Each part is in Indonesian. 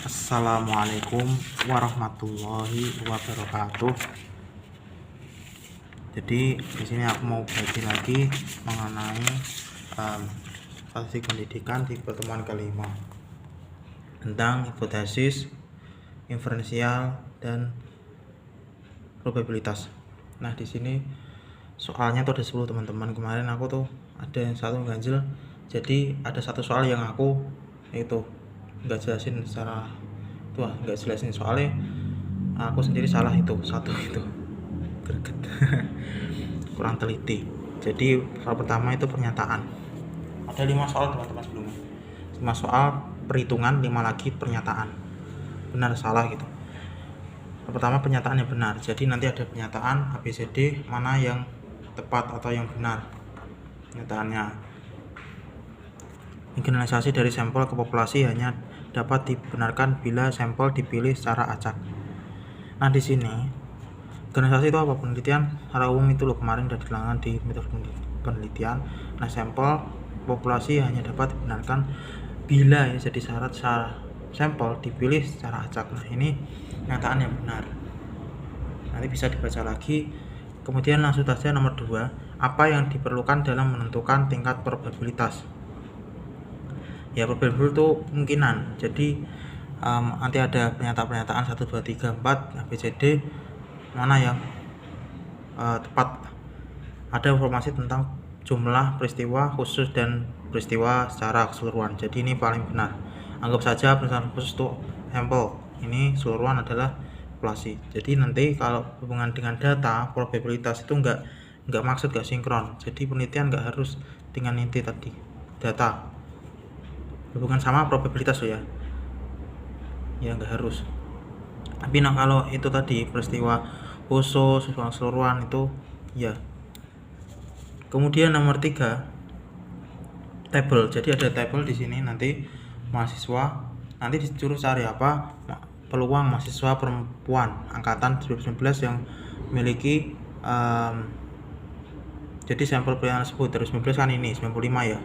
Assalamualaikum warahmatullahi wabarakatuh. Jadi di sini aku mau bagi lagi mengenai statistik pendidikan di pertemuan kelima tentang hipotesis, inferensial, dan probabilitas. Nah di sini soalnya tuh ada 10 teman-teman. Kemarin aku tuh ada yang satu ganjel, jadi ada satu soal yang aku itu nggak jelasin secara nggak jelasin soalnya aku sendiri salah itu satu itu greget kurang teliti. Jadi soal pertama itu pernyataan, ada 5 soal teman-teman sebelumnya, 5 soal perhitungan, 5 lagi pernyataan benar salah gitu. Pertama pernyataan yang benar, jadi nanti ada pernyataan ABCD mana yang tepat atau yang benar. Pernyataannya, generalisasi dari sampel ke populasi hanya dapat dibenarkan bila sampel dipilih secara acak. Nah di sini generalisasi itu apa? Penelitian secara umum itu loh, kemarin udah diterangkan di metode penelitian. Nah sampel populasi hanya dapat dibenarkan bila ya jadi syarat sampel dipilih secara acak. Nah ini pernyataan yang benar, nanti bisa dibaca lagi. Kemudian langsung saja nomor 2, apa yang diperlukan dalam menentukan tingkat probabilitas? Ya probabilitas itu kemungkinan. Jadi nanti ada pernyataan 1, 2, 3, 4 ABCD mana yang tepat. Ada informasi tentang jumlah peristiwa khusus dan peristiwa secara keseluruhan, jadi ini paling benar. Anggap saja peristiwa khusus itu sampel, ini keseluruhan adalah populasi. Jadi nanti kalau hubungan dengan data, probabilitas itu nggak maksud nggak sinkron. Jadi penelitian nggak harus dengan inti tadi data hubungan sama probabilitas ya nggak harus. Tapi nah kalau itu tadi peristiwa khusus keseluruhan itu ya. Kemudian nomor 3 tabel. Jadi ada tabel di sini, nanti mahasiswa nanti disuruh cari apa peluang mahasiswa perempuan angkatan 2019 yang memiliki jadi sampel pilihan tersebut 2019 kan ini 95 ya.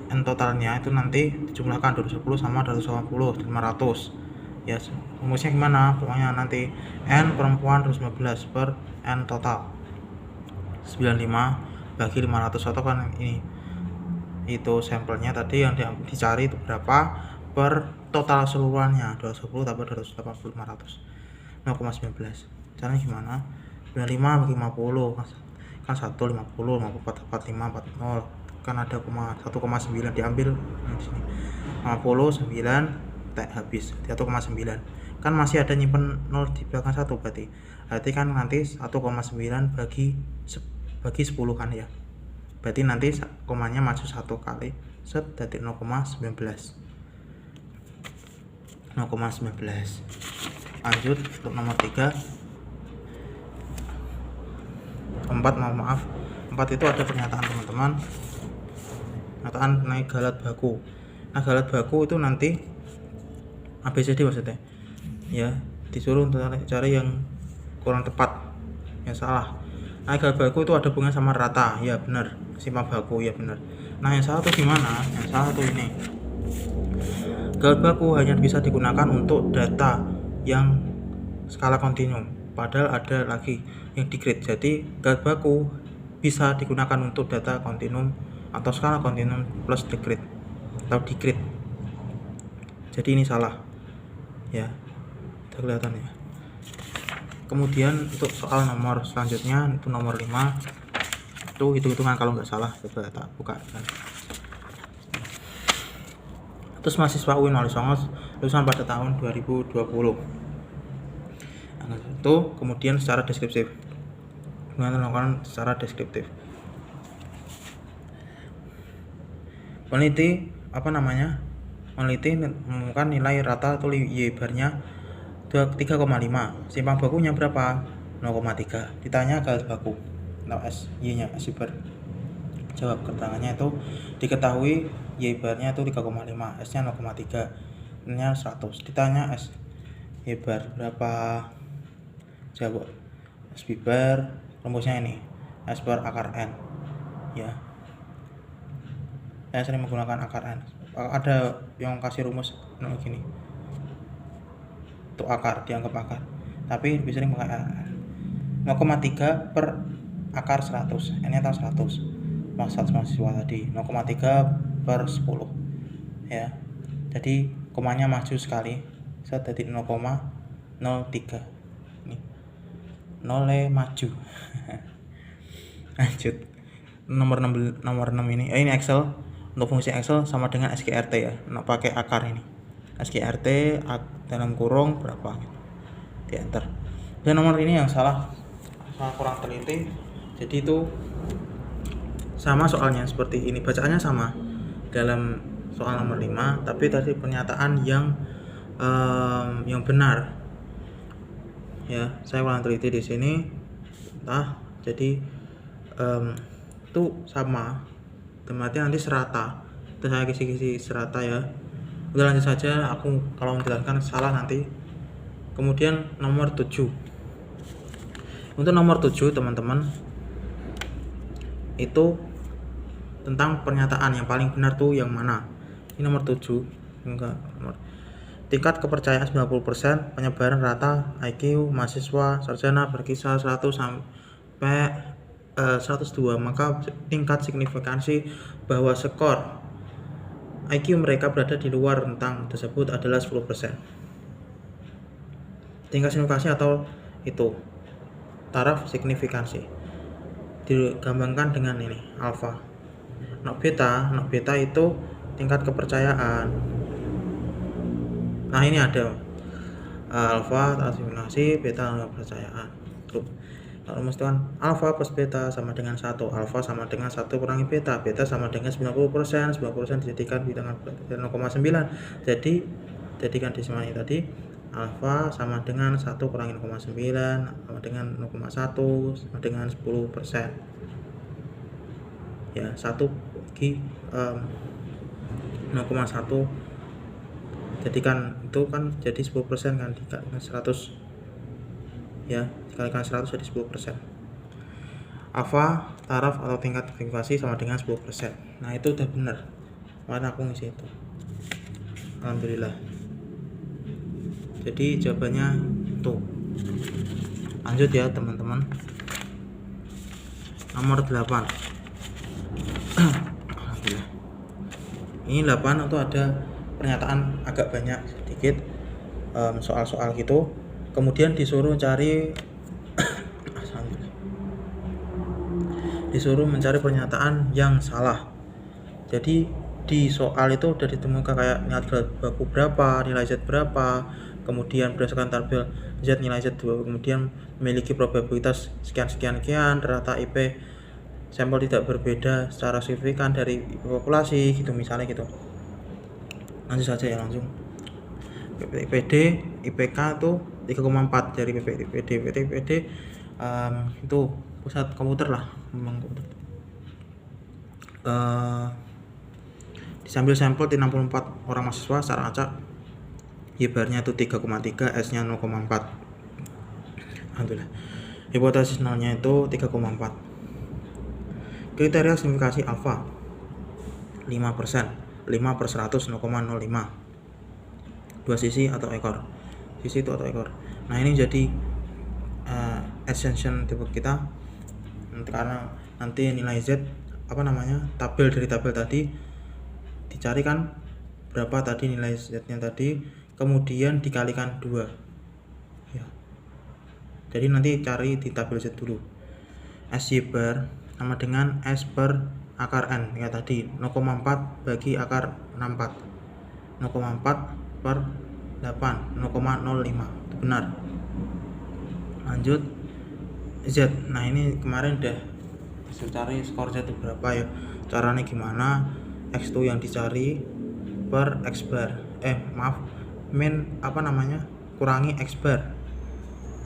N totalnya itu nanti dijumlahkan 210 sama 280 500 ya. Rumusnya gimana? Pokoknya nanti N perempuan 2019 per N total 95 bagi 500 atau kan ini itu sampelnya tadi yang dicari itu berapa per total keseluruhannya 210 tambah 280 500 0,19. caranya gimana? 95 bagi 50 kan 1 50 54 45 40 kan ada 1,9 diambil di sini 59 habis 1,9 kan masih ada nyimpen 0 di belakang 1, berarti kan nanti 1,9 bagi 10 kan ya, berarti nanti komanya maju 1 kali set jadi 0,19. Lanjut untuk nomor 3 4 itu ada pernyataan teman-teman, pernyataan naik galat baku. Nah galat baku itu nanti ABCD maksudnya ya, disuruh untuk cari yang kurang tepat yang salah. Nah galat baku itu ada hubungan sama rata ya benar, simpang baku ya benar. Nah yang salah tuh gimana? Yang salah tuh ini, galat baku hanya bisa digunakan untuk data yang skala kontinum, padahal ada lagi yang digrid. Jadi galat baku bisa digunakan untuk data kontinum atau skala kontinum plus digrid atau digrid. Jadi ini salah ya, udah kelihatan ya. Kemudian untuk soal nomor selanjutnya itu nomor 5 itu hitung-hitungan kalau nggak salah, coba tak buka kan. Terus mahasiswa UIN Walisongos lulusan pada tahun 2020 itu kemudian secara deskriptif melakukan secara deskriptif. Peneliti meneliti menemukan nilai rata atau Y barnya 3,5, simpang bakunya berapa? 0,3. Ditanya garis baku atau S, Y nya S bar. Jawab keterangannya itu diketahui Y barnya itu 3,5, S nya 0,3, nya 100. Ditanya S Y bar berapa? Jawab S bar rumusnya ini S per akar N ya. Saya sering menggunakan akar N, ada yang kasih rumus gini untuk akar, dianggap akar, tapi lebih sering pakai akar. 0,3 per akar 100, ini tahu 100 mahasiswa tadi, 0,3 per 10 ya. Jadi komanya maju sekali, saya jadi 0,03, ini 0 maju. Lanjut nomor 6 ini, ini Excel. Untuk fungsi Excel sama dengan SQRT ya, pakai akar ini, SQRT dalam kurung berapa gitu, di enter. Dan nomor ini yang salah kurang teliti, jadi itu sama soalnya seperti ini, bacaannya sama dalam soal nomor 5, tapi tadi pernyataan yang benar ya, saya kurang teliti di sini. Jadi itu sama, berarti nanti serata, itu saya kisi serata ya. Udah lanjut saja, aku kalau menjelaskan salah nanti. Kemudian nomor 7, untuk nomor 7 teman-teman, itu tentang pernyataan yang paling benar tuh yang mana. Ini nomor 7, tingkat kepercayaan 90%, penyebaran rata IQ mahasiswa sarjana berkisar 100 sampai 102, maka tingkat signifikansi bahwa skor IQ mereka berada di luar rentang tersebut adalah 10%. Tingkat signifikansi atau itu taraf signifikansi digambarkan dengan ini alfa. Nok beta itu tingkat kepercayaan. Nah ini ada alfa taraf signifikansi, beta kepercayaan. Kalau rumuskan alfa plus beta sama dengan 1, alfa sama dengan 1 kurangi beta, beta sama dengan 90%, 90% dijadikan bilangan 0,9, jadi jadikan desimalnya tadi, alfa sama dengan 1 kurangi 0,9 sama dengan 0,1 sama dengan 10%. Ya, 1 bagi 0,1 jadikan itu kan jadi 10% kan, dikalikan 100 ya, dikalikan 100 jadi 10%. Alfa taraf atau tingkat signifikansi sama dengan 10%. Nah itu udah bener, mana aku ngisi itu, alhamdulillah. Jadi jawabannya tuh. Lanjut ya teman-teman, nomor 8. Alhamdulillah. Ini 8 itu ada pernyataan agak banyak sedikit, soal-soal gitu. Kemudian disuruh mencari pernyataan yang salah. Jadi di soal itu udah ditemukan kayak nilai baku berapa, nilai Z berapa, kemudian berdasarkan tabel Z nilai Z 2, kemudian memiliki probabilitas sekian, rata IP sampel tidak berbeda secara signifikan dari populasi gitu, misalnya gitu. Lanjut saja ya, langsung. PPD IPK itu 3,4 dari PPD itu pusat komputer lah, memang komputer. Disambil sampel di 64 orang mahasiswa secara acak, Y-barnya itu 3,3, S-nya 0,4. Alhamdulillah. Hipotesis nolnya itu 3,4. Kriteria signifikasi alfa 5%, 5 per 100 0,05. Dua sisi atau ekor, sisi itu atau ekor. Nah ini jadi assumption tipe kita, karena nanti nilai Z tabel dari tabel tadi dicarikan berapa tadi nilai Z nya tadi, kemudian dikalikan 2 ya. Jadi nanti cari di tabel Z dulu. SY bar sama dengan S per akar N ya tadi, 0,4 bagi akar 64, 0,4 per 8, 0,05, itu benar. Lanjut Z. Nah ini kemarin udah cari skor Z itu berapa ya, caranya gimana. X2 yang dicari per X bar, kurangi X bar,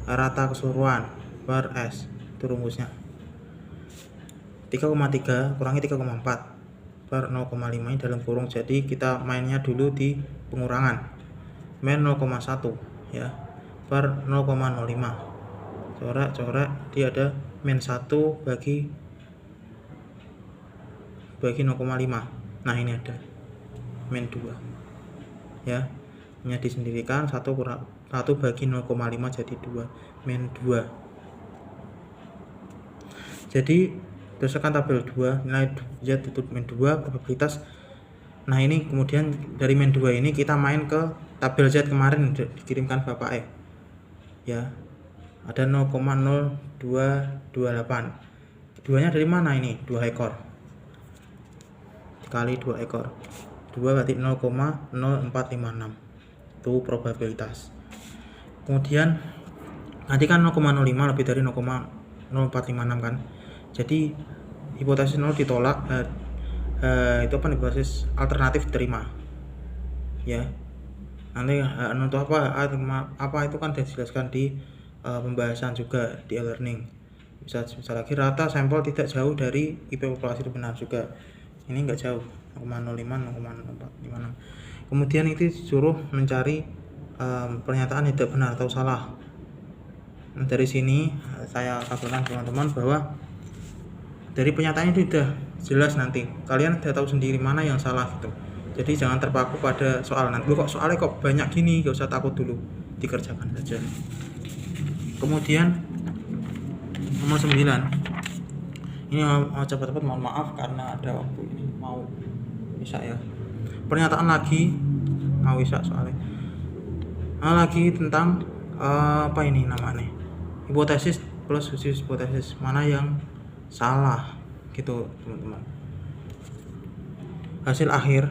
rata keseluruhan per S, itu rumusnya. 3,3 kurangi 3,4 per 0,5 ini dalam kurung, jadi kita mainnya dulu di pengurangan, min 0,1 ya per 0,05, coret dia ada min 1 bagi 0,5. Nah ini ada min 2 ya, nya disendirikan, 1 bagi 0,5 jadi 2, min 2. Jadi berdasarkan tabel 2, nilai Z itu min 2 probabilitas. Nah ini kemudian dari min 2 ini kita main ke tabel Z kemarin dikirimkan Bapak ya, ada 0,0228. 2 nya dari mana ini? 2 ekor kali 2 ekor, 2 berarti 0,0456, itu probabilitas. Kemudian nanti kan 0,05 lebih dari 0,0456 kan, jadi hipotesis 0 ditolak, itu apa, hipotesis alternatif diterima ya. Nanti untuk apa itu kan dijelaskan di pembahasan juga di e-learning. Bisa lagi rata sampel tidak jauh dari IP populasi itu benar juga, ini enggak jauh, 0,05 0,0456. Kemudian itu disuruh mencari pernyataan tidak benar atau salah. Nah, dari sini saya kabarkan teman-teman bahwa dari pernyataan itu sudah jelas, nanti kalian sudah tahu sendiri mana yang salah gitu. Jadi jangan terpaku pada soal nanti kok soalnya kok banyak gini, gak usah takut dulu, dikerjakan saja. Kemudian nomor 9 ini mau cepat-cepat, mohon maaf karena ada waktu ini mau bisa ya. Pernyataan lagi mau bisa soalnya lagi tentang apa ini namanya, hipotesis plus uji hipotesis, mana yang salah gitu teman-teman. Hasil akhir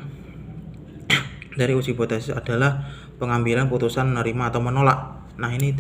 dari uji hipotesis adalah pengambilan putusan menerima atau menolak. Nah ini